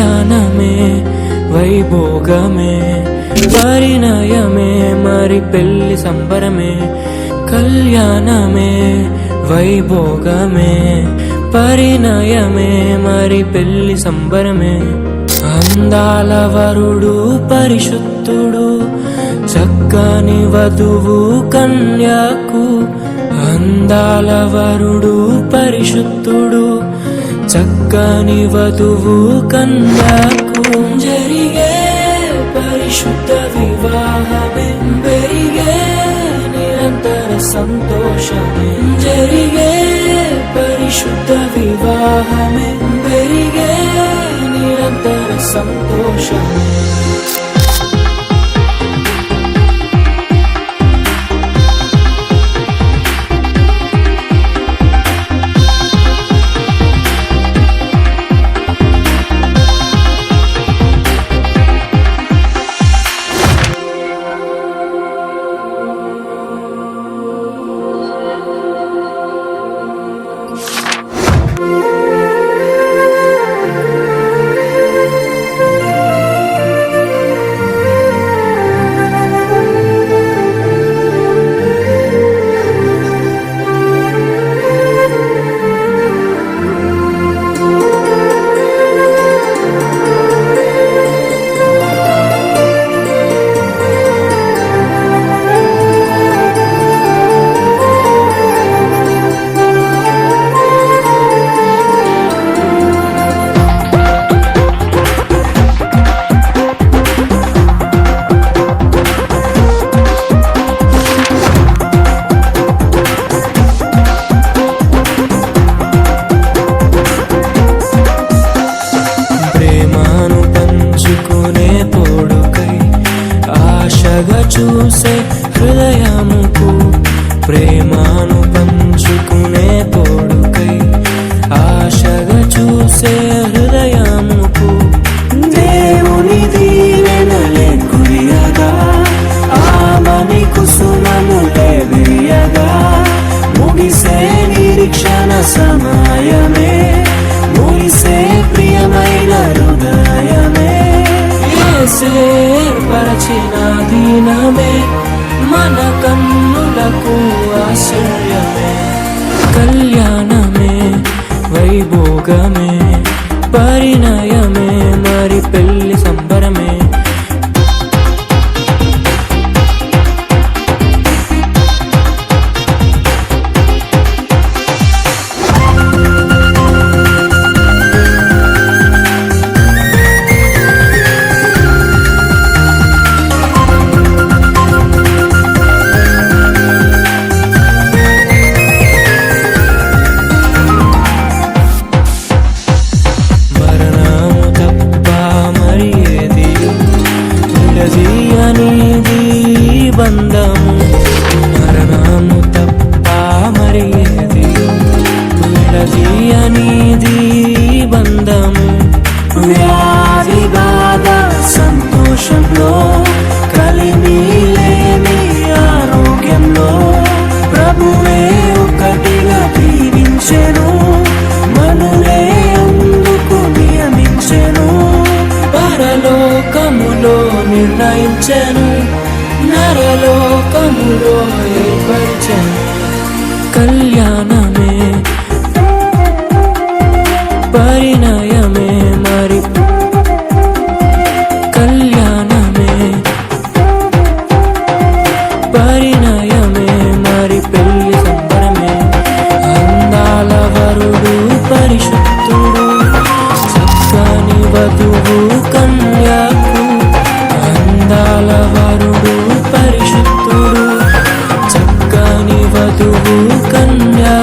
కళ్యాణమే వైభోగమే పరిణయమే మరి పెళ్లి సంబరమే కళ్యాణమే వైభోగమే పరిణయమే మరి పెళ్లి సంబరమే అందాల వరుడు పరిశుద్ధుడు చక్కని వధువు కన్యాకు అందాల వరుడు పరిశుద్ధుడు చక్కని వధువు కన్యాకు జరిగే పరిశుద్ధ వివాహమే పెరిగే నిరంతర సంతోషమే జరిగే పరిశుద్ధ వివాహమే పెరిగే నిరంతర సంతోషమే చూసే హృదయముకు ప్రేమను పంచుకునే తోడుకై ఆశగా చూసే హృదయముకు దేవుని దీవెనలే కురియగా ఆమని కుసుమములే విరియగా ముగిసే నిరీక్షణ సమయమే ముగిసే ప్రియమైన హృదయమే ఏర్పరచిన దీనమే మన కన్నులకు ఆశ్చర్యమే కళ్యాణమే వైభోగమే పరిణయమే మరి పెళ్లి సంబరమే బంధము మరణము తప్ప మరి ఏది విడదీయనిది బంధము వ్యాధి బాధ సంతోషంలో కలిమి లేని ఆరోగ్యంలో ప్రభువే ఒకటిగా దీవించెను మనులే అందుకు నియమించెను పరలోకములో నిర్ణయించెను నరలోకములో ఏర్పరిచెను కళ్యాణమే పరిణయమే మరి కళ్యాణమే పరిణయమే మరి పెళ్లి సంబరమే అందాల వరుడు పరిశుద్ధుడు చక్కని వధువు కన్యాకు అందాల వరుడు పరిశుద్ధుడు చక్కని వధువు కన్యా